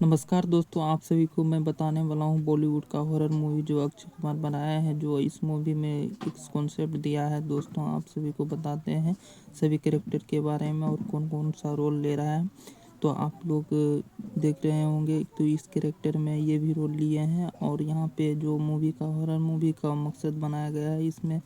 नमस्कार दोस्तों, आप सभी को मैं बताने वाला हूँ बॉलीवुड का हॉरर मूवी जो अक्षय कुमार बनाया है। जो इस मूवी में एक कॉन्सेप्ट दिया है दोस्तों, आप सभी को बताते हैं सभी कैरेक्टर के बारे में और कौन कौन सा रोल ले रहा है। तो आप लोग देख रहे होंगे, तो इस कैरेक्टर में ये भी रोल लिए हैं। और यहाँ पे जो हॉरर मूवी का मकसद बनाया गया है, इसमें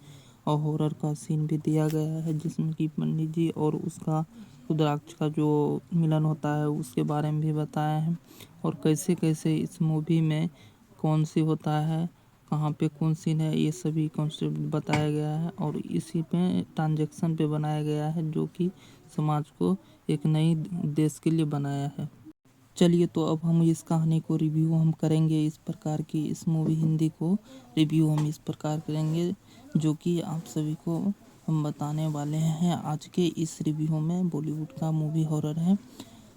और हॉरर का सीन भी दिया गया है, जिसमें कि पंडित जी और उसका रुद्राक्ष का जो मिलन होता है उसके बारे में भी बताया है। और कैसे कैसे इस मूवी में कौन सी होता है, कहाँ पे कौन सीन है, ये सभी कॉन्सेप्ट बताया गया है। और इसी पे ट्रांजैक्शन पे बनाया गया है, जो कि समाज को एक नई देश के लिए बनाया है। चलिए, तो अब हम इस कहानी को रिव्यू हम करेंगे। इस प्रकार की इस मूवी हिंदी को रिव्यू हम इस प्रकार करेंगे, जो कि आप सभी को हम बताने वाले हैं। आज के इस रिव्यू में बॉलीवुड का मूवी हॉरर है।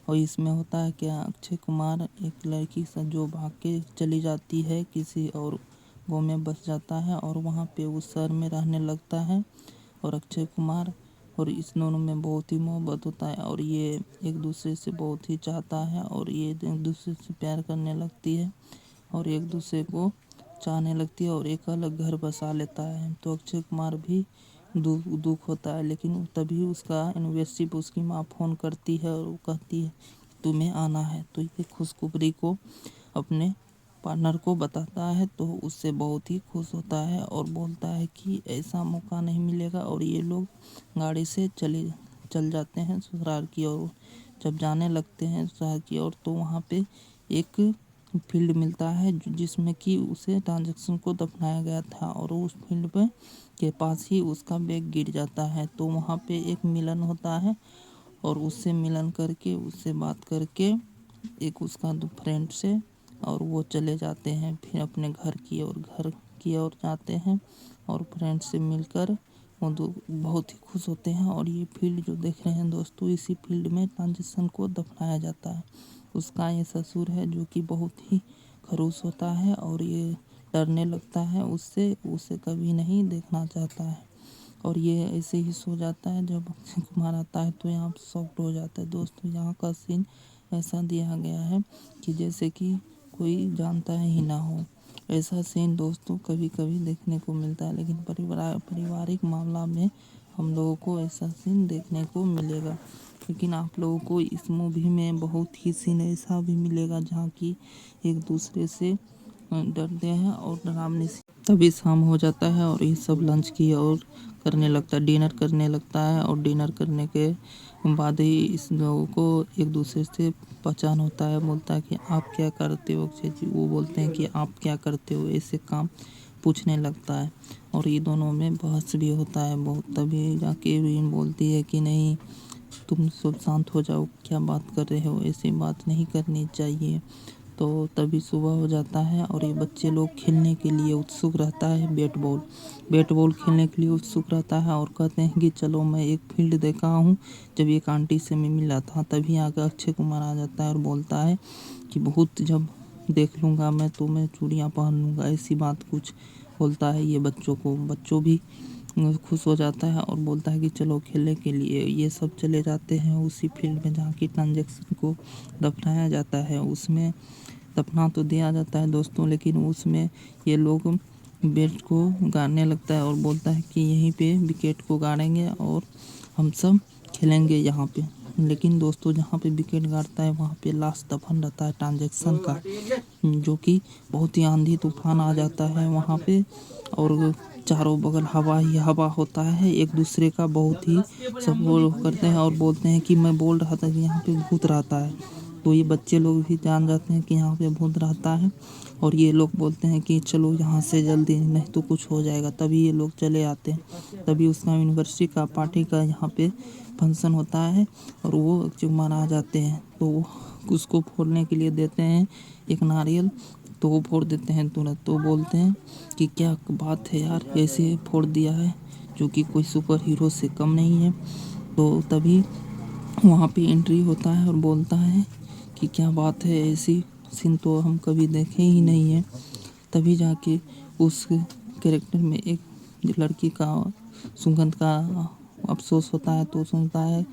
और इसमें होता है क्या, अक्षय कुमार एक लड़की से जो भाग के चली जाती है, किसी और गाँव में बस जाता है और वहाँ पे उस शहर में रहने लगता है। और अक्षय कुमार और इस दोनों में बहुत ही मोहब्बत होता है और ये एक दूसरे से बहुत ही चाहता है और ये एक दूसरे से प्यार करने लगती है और एक दूसरे को चाहने लगती है और एक अलग घर बसा लेता है। तो अक्षय कुमार भी दुख होता है, लेकिन तभी उसका यूनिवर्सिटी पर उसकी माँ फ़ोन करती है और वो कहती है तुम्हें आना है। तो ये खुशखबरी को अपने पार्टनर को बताता है, तो उससे बहुत ही खुश होता है और बोलता है कि ऐसा मौका नहीं मिलेगा। और ये लोग गाड़ी से चल जाते हैं ससुराल की ओर। जब जाने लगते हैं ससुराल की ओर, तो वहाँ पे एक फील्ड मिलता है जिसमें कि उसे ट्रांजैक्शन को दफनाया गया था और उस फील्ड पे के पास ही उसका बैग गिर जाता है। तो वहाँ पे एक मिलन होता है और उससे मिलन करके, उससे बात करके एक उसका फ्रेंड से, और वो चले जाते हैं फिर अपने घर की ओर जाते हैं और फ्रेंड से मिलकर वो दो बहुत ही खुश होते हैं। और ये फील्ड जो देख रहे हैं दोस्तों, इसी फील्ड में ट्रांजिशन को दफनाया जाता है। उसका ये ससुर है जो कि बहुत ही खड़ूस होता है और ये डरने लगता है उससे, उसे कभी नहीं देखना चाहता है। और ये ऐसे ही सो जाता है। जब अक्षय कुमार आता है तो यहाँ शॉक्ड हो जाता है दोस्तों। यहाँ का सीन ऐसा दिया गया है कि जैसे कि कोई जानता है ही ना हो। ऐसा सीन दोस्तों कभी कभी देखने को मिलता है, लेकिन पारिवारिक मामला में हम लोगों को ऐसा सीन देखने को मिलेगा। लेकिन आप लोगों को इस मूवी में बहुत ही सीन ऐसा भी मिलेगा जहाँ की एक दूसरे से डरते हैं और डरावनी सी। तभी शाम हो जाता है और ये सब लंच की और करने लगता है, डिनर करने लगता है। और डिनर करने के बाद ही इस लोगों को एक दूसरे से पहचान होता है। बोलता है कि आप क्या करते हो अक्षय जी, वो बोलते हैं कि आप क्या करते हो, ऐसे काम पूछने लगता है। और ये दोनों में बहस भी होता है बहुत। तभी जाके भी बोलती है कि नहीं, तुम सब शांत हो जाओ, क्या बात कर रहे हो, ऐसी बात नहीं करनी चाहिए। तो तभी सुबह हो जाता है और ये बच्चे लोग खेलने के लिए उत्सुक रहता है। बैट बॉल खेलने के लिए उत्सुक रहता है और कहते हैं कि चलो, मैं एक फील्ड देखा हूँ। जब एक आंटी से मैं मिला था, तभी आकर अक्षय कुमार आ जाता है और बोलता है कि बहुत जब देख लूँगा मैं तो मैं चूड़ियाँ पहन लूँगा, ऐसी बात कुछ बोलता है ये बच्चों को। बच्चों भी खुश हो जाता है और बोलता है कि चलो खेलने के लिए। ये सब चले जाते हैं उसी फील्ड में जहाँ की ट्रांजैक्शन को दफनाया जाता है। उसमें दफना तो दिया जाता है दोस्तों, लेकिन उसमें ये लोग बैट को गाड़ने लगता है और बोलता है कि यहीं पे विकेट को गाड़ेंगे और हम सब खेलेंगे यहाँ पे। लेकिन दोस्तों, जहाँ पे विकेट गाड़ता है वहाँ पे लास्ट दफन रहता है ट्रांजैक्शन का, जो कि बहुत ही आंधी तूफान आ जाता है वहाँ पे और चारों बगल हवा ही हवा होता है। एक दूसरे का बहुत ही सब वो करते हैं और बोलते हैं कि मैं बोल रहा था कि यहाँ पे भूत रहता है। तो ये बच्चे लोग भी जान जाते हैं कि यहाँ पे भूत रहता है और ये लोग बोलते हैं कि चलो यहाँ से जल्दी, नहीं तो कुछ हो जाएगा। तभी ये लोग चले आते हैं। तभी उसका यूनिवर्सिटी का पार्टी का यहाँ पे फंक्शन होता है और वो अक्षय कुमार आ जाते हैं। तो वो उसको फोड़ने के लिए देते हैं एक नारियल, तो वो फोड़ देते हैं तुरंत। तो बोलते हैं कि क्या बात है यार, ऐसे फोड़ दिया है, जो कि कोई सुपर हीरो से कम नहीं है। तो तभी वहाँ पे एंट्री होता है और बोलता है कि क्या बात है, ऐसी सीन तो हम कभी देखे ही नहीं है। तभी जाके उस कैरेक्टर में एक लड़की का सुगंध का अफसोस होता है, तो सुनता है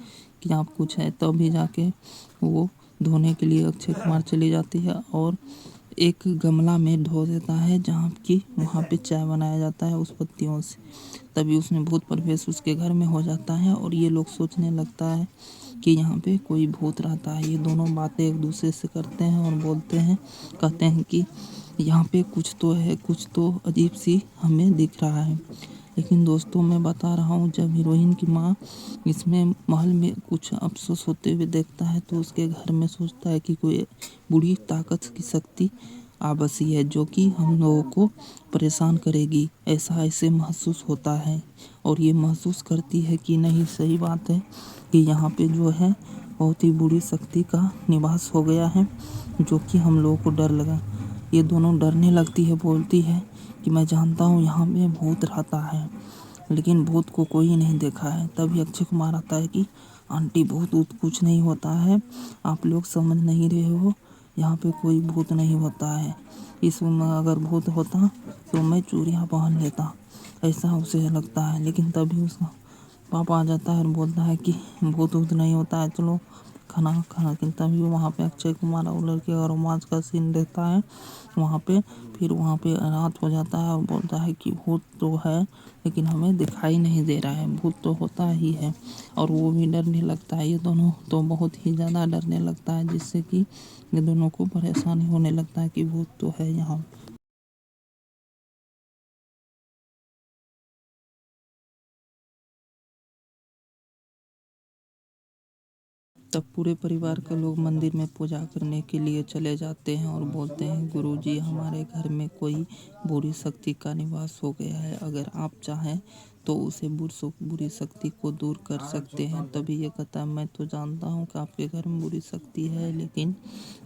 कि आप कुछ है। तभी जाके वो धोने के लिए अक्षय कुमार चली जाती है और एक गमला में धो देता है जहाँ की वहाँ पे चाय बनाया जाता है उस पत्तियों से। तभी उसमें भूत प्रवेश उसके घर में हो जाता है और ये लोग सोचने लगता है कि यहाँ पे कोई भूत रहता है। ये दोनों बातें एक दूसरे से करते हैं और बोलते हैं, कहते हैं कि यहाँ पे कुछ तो है, कुछ तो अजीब सी हमें दिख रहा है। लेकिन दोस्तों मैं बता रहा हूँ, जब हीरोइन की माँ इसमें महल में कुछ अफसोस होते हुए देखता है तो उसके घर में सोचता है कि कोई बुरी ताकत की शक्ति आ बसी है जो कि हम लोगों को परेशान करेगी, ऐसा ऐसे महसूस होता है। और ये महसूस करती है कि नहीं, सही बात है कि यहाँ पे जो है बहुत ही बुरी शक्ति का निवास हो गया है जो कि हम लोगों को डर लगा। ये दोनों डरने लगती है, बोलती है कि मैं जानता हूँ यहाँ पे भूत रहता है, लेकिन भूत को कोई नहीं देखा है। तभी अक्षय कुमार आता है कि आंटी भूत वूत कुछ नहीं होता है, आप लोग समझ नहीं रहे हो, यहाँ पे कोई भूत नहीं होता है। इसमें अगर भूत होता तो मैं चूड़ियाँ पहन लेता, ऐसा उसे लगता है। लेकिन तभी उसका पापा आ जाता है और बोलता है कि भूत वूत नहीं होता है, चलो खाना खाना। लेकिन तभी वहाँ पे अक्षय कुमार और लड़के का रोमांस का सीन रहता है वहाँ पे। फिर वहाँ पे रात हो जाता है और बोलता है कि भूत तो है लेकिन हमें दिखाई नहीं दे रहा है, भूत तो होता ही है। और वो भी डरने लगता है, ये दोनों तो बहुत ही ज़्यादा डरने लगता है, जिससे कि ये दोनों को परेशानी होने लगता है कि भूत तो है यहाँ। तब पूरे परिवार के लोग मंदिर में पूजा करने के लिए चले जाते हैं और बोलते हैं, गुरुजी हमारे घर में कोई बुरी शक्ति का निवास हो गया है, अगर आप चाहें तो उसे बुरी शक्ति को दूर कर सकते हैं। तभी ये कहता है, मैं तो जानता हूँ कि आपके घर में बुरी शक्ति है, लेकिन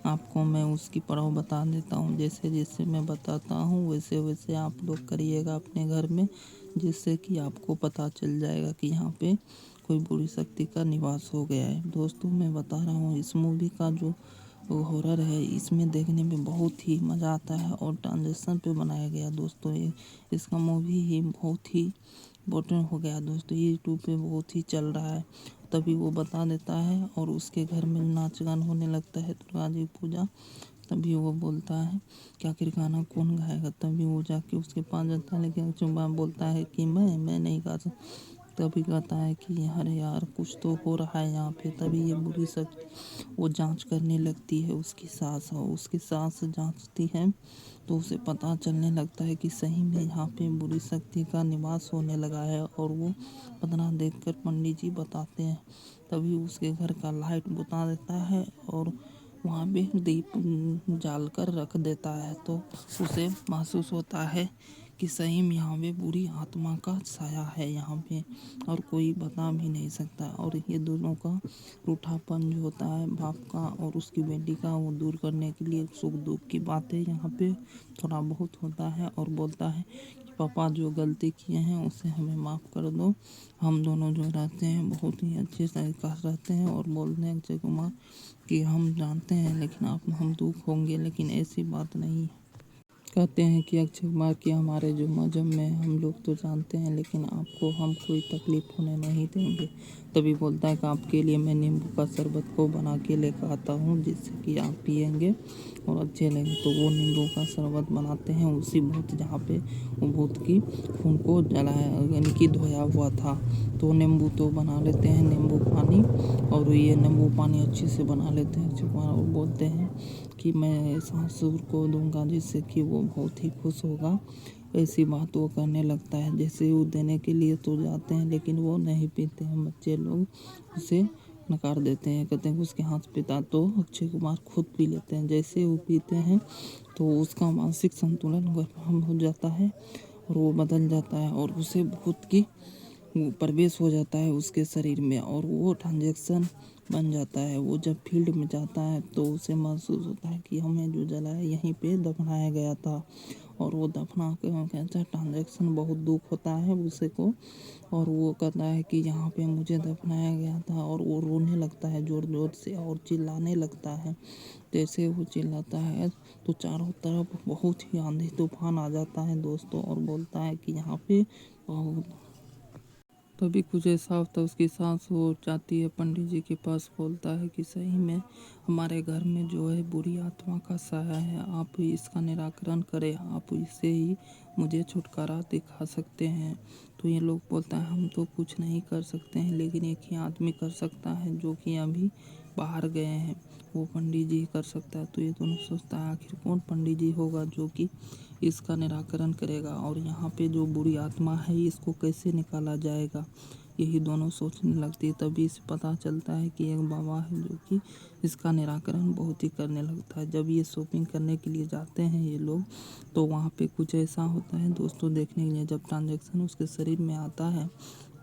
आपको मैं उसकी पड़ाव बता देता हूँ। जैसे जैसे मैं बताता हूँ वैसे वैसे आप लोग करिएगा अपने घर में, जिससे कि आपको पता चल जाएगा कि यहाँ पे कोई बुरी शक्ति का निवास हो गया है। दोस्तों मैं बता रहा हूँ, इस मूवी का जो हॉरर है इसमें देखने में बहुत ही मज़ा आता है और ट्रांजेक्शन पे बनाया गया दोस्तों। ये इसका मूवी ही बहुत ही इम्पोर्टेंट हो गया दोस्तों, ये यूट्यूब पे बहुत ही चल रहा है। तभी वो बता देता है और उसके घर में नाच गान होने लगता है, दुर्गा जी पूजा। तभी वो बोलता है कि आखिर गाना कौन गाएगा। तभी वो जाके उसके पास जाता है, लेकिन चुम्बा बोलता है कि मैं नहीं गा सकता। तभी कहता है कि अरे यार कुछ तो हो रहा है यहाँ पे। तभी ये बुरी शक्ति वो जांच करने लगती है उसकी सास, और उसकी सास जांचती है तो उसे पता चलने लगता है कि सही में यहाँ पे बुरी शक्ति का निवास होने लगा है। और वो पतना देखकर पंडित जी बताते हैं। तभी उसके घर का लाइट बुता देता है और वहाँ पे दीप जाल कर रख देता है, तो उसे महसूस होता है कि सही में यहाँ पे बुरी आत्मा का साया है यहाँ पे, और कोई बता भी नहीं सकता। और ये दोनों का रूठापन जो होता है बाप का और उसकी बेटी का, वो दूर करने के लिए सुख दुख की बातें यहाँ पे थोड़ा बहुत होता है। और बोलता है कि पापा जो गलती किए हैं उसे हमें माफ़ कर दो, हम दोनों जो रहते हैं बहुत ही अच्छे तरीक़ा से रहते हैं। और बोलते हैं अक्षय कुमार कि हम जानते हैं लेकिन आप हम दुख होंगे, लेकिन ऐसी बात नहीं है। कहते हैं कि अक्षय कुमार की हमारे जो मज़हब में हम लोग तो जानते हैं लेकिन आपको हम कोई तकलीफ़ होने नहीं देंगे। तभी बोलता है कि आपके लिए मैं नींबू का शरबत को बना के लेकर आता हूँ, जिससे कि आप पिएंगे और अच्छे लगे। तो वो नींबू का शरबत बनाते हैं उसी भूत जहाँ पे वो भूत की खून को जलाया यानी कि धोया हुआ था। तो नींबू तो बना लेते हैं, नींबू पानी, और ये नींबू पानी अच्छे से बना लेते हैं अक्षय कुमार और बोलते हैं कि मैं ससुर को दूंगा जिससे कि वो बहुत ही खुश होगा। ऐसी बात वो करने लगता है। जैसे वो देने के लिए तो जाते हैं लेकिन वो नहीं पीते हैं, बच्चे लोग उसे नकार देते हैं, कहते हैं कि उसके हाथ पीता। तो अक्षय कुमार खुद पी लेते हैं। जैसे वो पीते हैं तो उसका मानसिक संतुलन भंग हो जाता है और वो बदल जाता है और उसे भूत की वो प्रवेश हो जाता है उसके शरीर में और वो ट्रांजेक्शन बन जाता है। वो जब फील्ड में जाता है तो उसे महसूस होता है कि हमें जो जलाया यहीं पे दफनाया गया था, और वो दफना के कहता है ट्रांजेक्शन बहुत दुख होता है उसे को। और वो कहता है कि यहाँ पे मुझे दफनाया गया था, और वो रोने लगता है ज़ोर ज़ोर से और चिल्लाने लगता है। जैसे वो चिल्लाता है तो चारों तरफ बहुत ही आंधी तूफान आ जाता है दोस्तों, और बोलता है कि यहाँ पे बहुत तभी कुछ ऐसा होता है, उसकी सांस हो जाती है। पंडित जी के पास बोलता है कि सही में हमारे घर में जो है बुरी आत्मा का साया है, आप इसका निराकरण करें, आप इससे ही मुझे छुटकारा दिखा सकते हैं। तो ये लोग बोलता है हम तो कुछ नहीं कर सकते हैं, लेकिन एक ही आदमी कर सकता है जो कि अभी बाहर गए हैं, वो पंडित जी कर सकता है। तो ये दोनों सोचता है आखिर कौन पंडित जी होगा जो कि इसका निराकरण करेगा, और यहाँ पे जो बुरी आत्मा है इसको कैसे निकाला जाएगा, यही दोनों सोचने लगती है। तभी इसे पता चलता है कि एक बाबा है जो कि इसका निराकरण बहुत ही करने लगता है। जब ये शॉपिंग करने के लिए जाते हैं ये लोग, तो वहाँ पे कुछ ऐसा होता है दोस्तों देखने के लिए, जब ट्रांजैक्शन उसके शरीर में आता है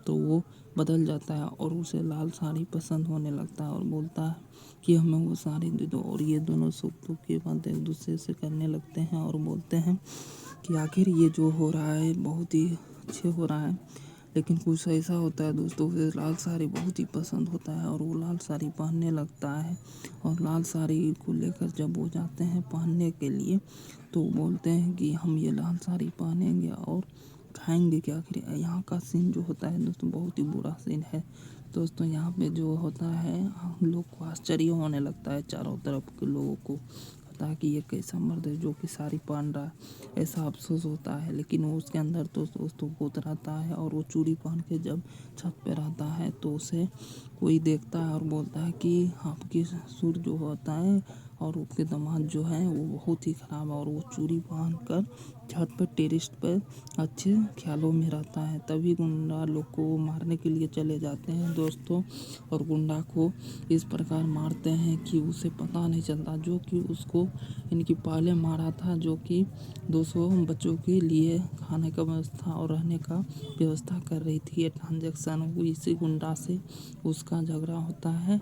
तो वो बदल जाता है और उसे लाल साड़ी पसंद होने लगता है और बोलता है कि हमें वो साड़ी दे दो। और ये दोनों सुख दुख की बात एक दूसरे से करने लगते हैं और बोलते हैं कि आखिर ये जो हो रहा है बहुत ही अच्छे हो रहा है। लेकिन कुछ ऐसा होता है दोस्तों, उसे लाल साड़ी बहुत ही पसंद होता है और वो लाल साड़ी पहनने लगता है। और लाल साड़ी को लेकर जब वो जाते हैं पहनने के लिए, तो बोलते हैं कि हम ये लाल साड़ी पहनेंगे और खाएंगे क्या। आखिर यहाँ का सीन जो होता है दोस्तों बहुत ही बुरा सीन है। दोस्तों यहाँ पे जो होता है हम लोग को आश्चर्य होने लगता है, चारों तरफ के लोगों को होता है कि ये कैसा मर्द है जो कि साड़ी पहन रहा है, ऐसा अफसोस होता है। लेकिन वो उसके अंदर तो दोस्तों भूत रहता है, और वो चूड़ी पहन के जब छत पे रहता है तो उसे कोई देखता है और बोलता है कि आपकी ससुर जो होता है और उसके दामाद जो है वो बहुत ही ख़राब है, और वो चूड़ी पहन कर छत पर टेरेस पर अच्छे ख्यालों में रहता है। तभी गुंडा लोग को मारने के लिए चले जाते हैं दोस्तों, और गुंडा को इस प्रकार मारते हैं कि उसे पता नहीं चलता, जो कि उसको इनकी पहले मारा था, जो कि 200 बच्चों के लिए खाने का व्यवस्था और रहने का व्यवस्था कर रही थी। ये ट्रांजैक्शन हुई, इसी गुंडा से उसका झगड़ा होता है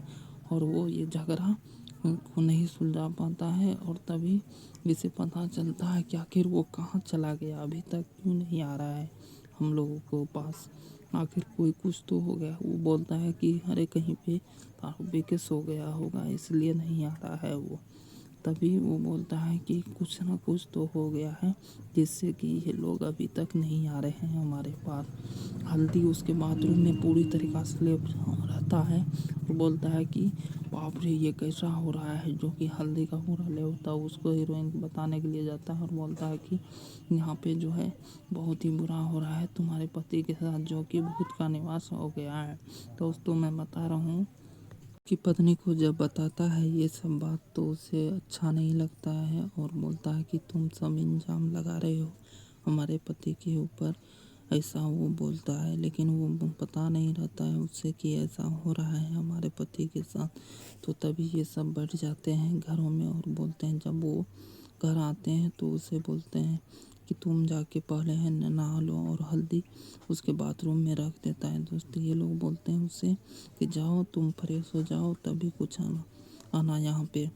और वो ये झगड़ा को नहीं सुलझा पाता है, और तभी इसे पता चलता है कि आखिर वो कहाँ चला गया, अभी तक क्यों नहीं आ रहा है हम लोगों को पास, आखिर कोई कुछ तो हो गया। वो बोलता है कि अरे कहीं पे दारू पी के सो गया होगा इसलिए नहीं आ रहा है वो। तभी वो बोलता है कि कुछ ना कुछ तो हो गया है जिससे कि ये लोग अभी तक नहीं आ रहे हैं हमारे पास। हल्दी उसके बाथरूम में पूरी तरीक़ा से लेप रहता है और बोलता है कि बाप रे ये कैसा हो रहा है, जो कि हल्दी का पूरा ले होता है उसको हीरोइन बताने के लिए जाता है और बोलता है कि यहाँ पे जो है बहुत ही बुरा हो रहा है तुम्हारे पति के साथ, जो कि भूत का निवास हो गया है। दोस्तों मैं बता रहा हूँ कि पत्नी को जब बताता है ये सब बात तो उसे अच्छा नहीं लगता है और बोलता है कि तुम सब इल्ज़ाम लगा रहे हो हमारे पति के ऊपर, ऐसा वो बोलता है। लेकिन वो पता नहीं रहता है उससे कि ऐसा हो रहा है हमारे पति के साथ। तो तभी ये सब बढ़ जाते हैं घरों में और बोलते हैं, जब वो घर आते हैं तो उसे बोलते हैं कि तुम जाके पहले है नहा लो, और हल्दी उसके बाथरूम में रख देता है। दोस्तों ये लोग बोलते हैं उससे कि जाओ तुम फ्रेश हो जाओ तभी कुछ आना यहाँ पे।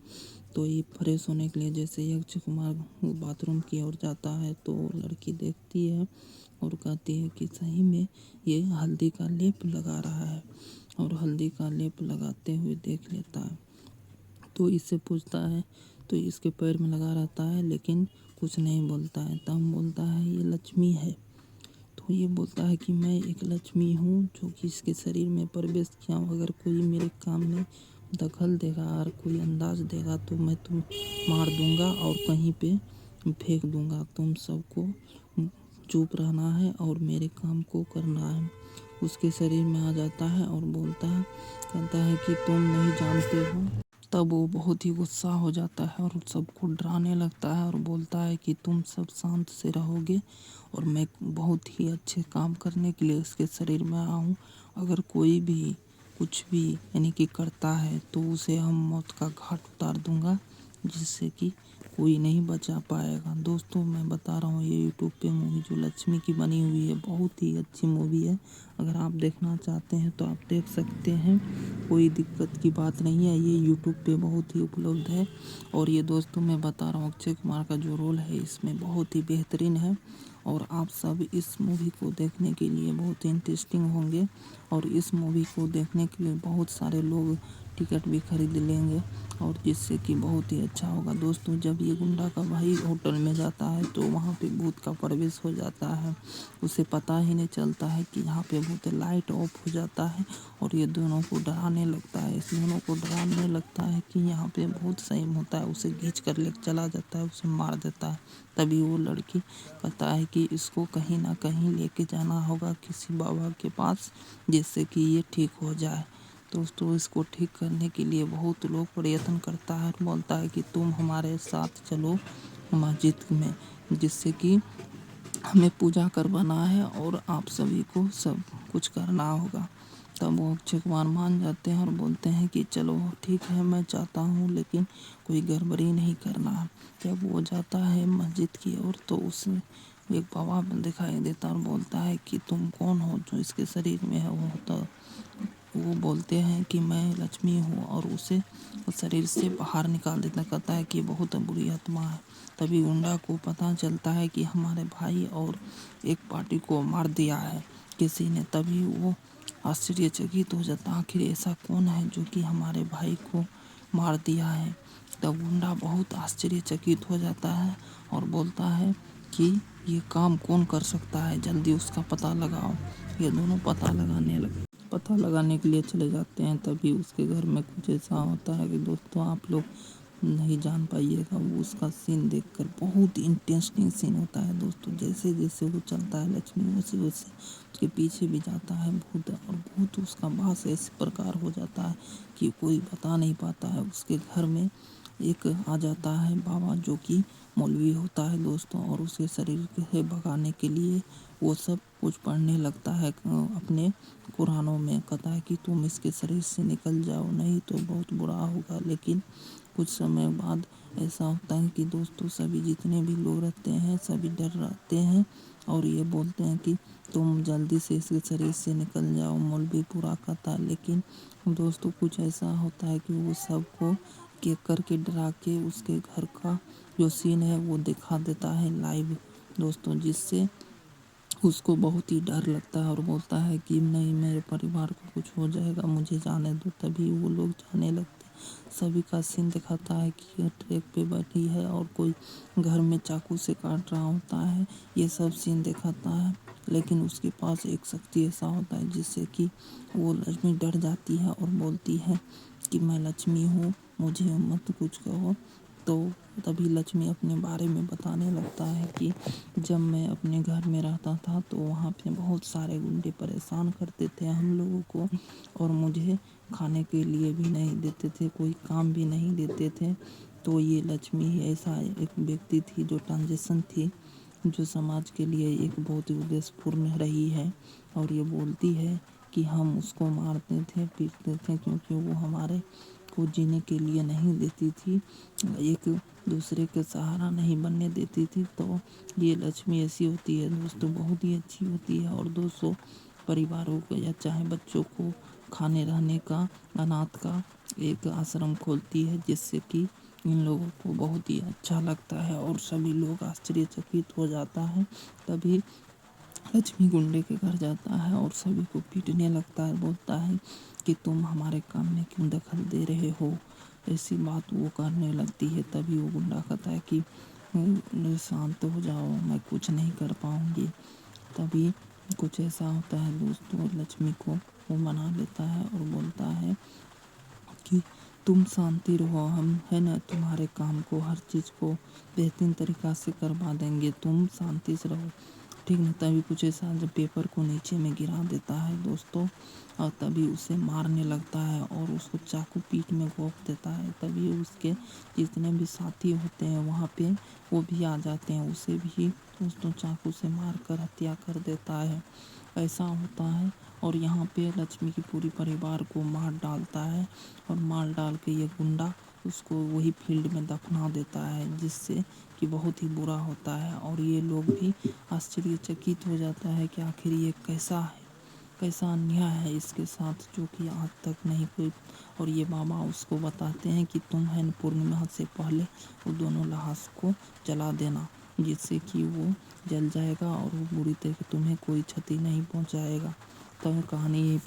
तो ये फ्रेश होने के लिए जैसे ही अक्षय कुमार बाथरूम की ओर जाता है तो लड़की देखती है और कहती है कि सही में ये हल्दी का लेप लगा रहा है, और हल्दी का लेप लगाते हुए देख लेता है। तो इससे पूछता है तो इसके पैर में लगा रहता है लेकिन कुछ नहीं बोलता है। तब बोलता है ये लक्ष्मी है। तो ये बोलता है कि मैं एक लक्ष्मी हूँ जो कि इसके शरीर में प्रवेश किया हूँ, अगर कोई मेरे काम में दखल देगा और कोई अंदाज देगा तो मैं तुम मार दूंगा और कहीं पे फेंक दूंगा। तुम सबको चुप रहना है और मेरे काम को करना है। उसके शरीर में आ जाता है और बोलता है, कहता है कि तुम नहीं जानते हो। तब वो बहुत ही गुस्सा हो जाता है और सबको डराने लगता है और बोलता है कि तुम सब शांत से रहोगे और मैं बहुत ही अच्छे काम करने के लिए इसके शरीर में आया हूँ। अगर कोई भी कुछ भी यानी कि करता है तो उसे हम मौत का घाट उतार दूंगा, जिससे कि कोई नहीं बचा पाएगा। दोस्तों मैं बता रहा हूँ ये यूट्यूब पे मूवी जो लक्ष्मी की बनी हुई है बहुत ही अच्छी मूवी है। अगर आप देखना चाहते हैं तो आप देख सकते हैं, कोई दिक्कत की बात नहीं है। ये यूट्यूब पे बहुत ही उपलब्ध है। और ये दोस्तों मैं बता रहा हूँ अक्षय कुमार का जो रोल है इसमें बहुत ही बेहतरीन है, और आप सब इस मूवी को देखने के लिए बहुत इंटरेस्टिंग होंगे, और इस मूवी को देखने के लिए बहुत सारे लोग टिकट भी खरीद लेंगे, और जिससे कि बहुत ही अच्छा होगा। दोस्तों जब ये गुंडा का भाई होटल में जाता है तो वहाँ पे भूत का प्रवेश हो जाता है, उसे पता ही नहीं चलता है कि यहाँ पे होते लाइट ऑफ हो जाता है और ये दोनों को डराने लगता है। इस दोनों को डराने लगता है कि यहाँ पे बहुत सही होता है, उसे खींच कर ले चला जाता है, उसे मार देता है। तभी वो लड़की कहता है कि इसको कहीं ना कहीं लेके जाना होगा किसी बाबा के पास, जिससे कि ये ठीक हो जाए। दोस्तों इसको ठीक करने के लिए बहुत लोग प्रयत्न करता है और बोलता है कि तुम हमारे साथ चलो मस्जिद में, जिससे कि हमें पूजा करवाना है और आप सभी को सब कुछ करना होगा। तब वो अक्षय कुमार मान जाते हैं और बोलते हैं कि चलो ठीक है, मैं चाहता हूँ, लेकिन कोई गड़बड़ी नहीं करना है। जब वो जाता है मस्जिद की ओर तो उसे एक बाबा दिखाई देता और बोलता है कि तुम कौन हो जो इसके शरीर में है। वो बोलते हैं कि मैं लक्ष्मी हूँ और उसे उस शरीर से बाहर निकाल देता, कहता है कि बहुत बुरी आत्मा है। तभी गुंडा को पता चलता है कि हमारे भाई और एक पार्टी को मार दिया है किसी ने। तभी वो आश्चर्यचकित हो जाता, आखिर ऐसा कौन है जो कि हमारे भाई को मार दिया है। तब गुंडा बहुत आश्चर्यचकित हो जाता है और बोलता है कि ये काम कौन कर सकता है, जल्दी उसका पता लगाओ। ये दोनों पता लगाने के लिए चले जाते हैं। तभी उसके घर में कुछ ऐसा होता है कि दोस्तों आप लोग नहीं जान पाइएगा। वो उसका सीन देखकर बहुत इंटरेस्टिंग सीन होता है दोस्तों। जैसे जैसे वो चलता है लक्ष्मी वैसे वैसे उसके पीछे भी जाता है भूत, और भूत उसका भास इस प्रकार हो जाता है कि कोई बता नहीं पाता है। उसके घर में एक आ जाता है बाबा जो कि मौलवी होता है दोस्तों, और उसके शरीर से भगाने के लिए वो सब कुछ पढ़ने लगता है अपने कुरानों में। कहता है कि तुम इसके शरीर से निकल जाओ, नहीं तो बहुत बुरा होगा। लेकिन कुछ समय बाद ऐसा होता है कि दोस्तों सभी जितने भी लोग रहते हैं सभी डर रहते हैं और ये बोलते हैं कि तुम जल्दी से इसके शरीर से निकल जाओ। मौलवी पूरा कहता है, लेकिन दोस्तों कुछ ऐसा होता है कि वो सबको के करके डरा के उसके घर का जो सीन है वो दिखा देता है लाइव दोस्तों, जिससे उसको बहुत ही डर लगता है और बोलता है कि नहीं, मेरे परिवार को कुछ हो जाएगा, मुझे जाने दो। तभी वो लोग जाने लगते। सभी का सीन दिखाता है कि ट्रैक पे बैठी है और कोई घर में चाकू से काट रहा होता है, ये सब सीन दिखाता है। लेकिन उसके पास एक शक्ति ऐसा होता है जिससे कि वो लक्ष्मी डर जाती है और बोलती है कि मैं लक्ष्मी हूँ, मुझे मत कुछ कहो। तो तभी लक्ष्मी अपने बारे में बताने लगता है कि जब मैं अपने घर में रहता था तो वहाँ पे बहुत सारे गुंडे परेशान करते थे हम लोगों को, और मुझे खाने के लिए भी नहीं देते थे, कोई काम भी नहीं देते थे। तो ये लक्ष्मी ही ऐसा एक व्यक्ति थी जो ट्रांजेक्शन थी, जो समाज के लिए एक बहुत ही उद्देश्यपूर्ण रही है। और ये बोलती है कि हम उसको मारते थे पीटते थे क्योंकि वो हमारे को जीने के लिए नहीं देती थी, एक दूसरे के सहारा नहीं बनने देती थी। तो ये लक्ष्मी ऐसी होती है दोस्तों, बहुत ही अच्छी होती है। और 200 परिवारों को या चाहे बच्चों को खाने रहने का, अनाथ का एक आश्रम खोलती है, जिससे कि इन लोगों को बहुत ही अच्छा लगता है और सभी लोग आश्चर्यचकित हो जाता है। तभी लक्ष्मी गुंडे के घर जाता है और सभी को पीटने लगता है, बोलता है कि तुम हमारे काम में क्यों दखल दे रहे हो, ऐसी बात वो करने लगती है। तभी वो गुंडा कहता है कि शांत हो जाओ, मैं कुछ नहीं कर पाऊँगी। तभी कुछ ऐसा होता है दोस्तों, लक्ष्मी को वो मना लेता है और बोलता है कि तुम शांति रहो, हम है ना तुम्हारे काम को, हर चीज़ को बेहतरीन तरीक़ा से करवा देंगे, तुम शांति से रहो, ठीक ना। तभी कुछ ऐसा जब पेपर को नीचे में गिरा देता है दोस्तों, और तभी उसे मारने लगता है और उसको चाकू पीठ में घोंप देता है। तभी उसके जितने भी साथी होते हैं वहाँ पे वो भी आ जाते हैं, उसे भी दोस्तों चाकू से मार कर हत्या कर देता है। ऐसा होता है और यहाँ पे लक्ष्मी की पूरी परिवार को मार डालता है, और मार डाल के ये गुंडा उसको वही फील्ड में दफना देता है, जिससे कि बहुत ही बुरा होता है। और ये लोग भी आश्चर्यचकित हो जाता है कि आखिर ये कैसा है, कैसा अन्याय है इसके साथ, जो कि आज तक नहीं कोई। और ये बाबा उसको बताते हैं कि तुम है पूर्णिमा से पहले वो दोनों लाश को जला देना, जिससे कि वो जल जाएगा और वो बुरी तरह तुम्हें कोई क्षति नहीं पहुंचाएगा। तब कहानी यही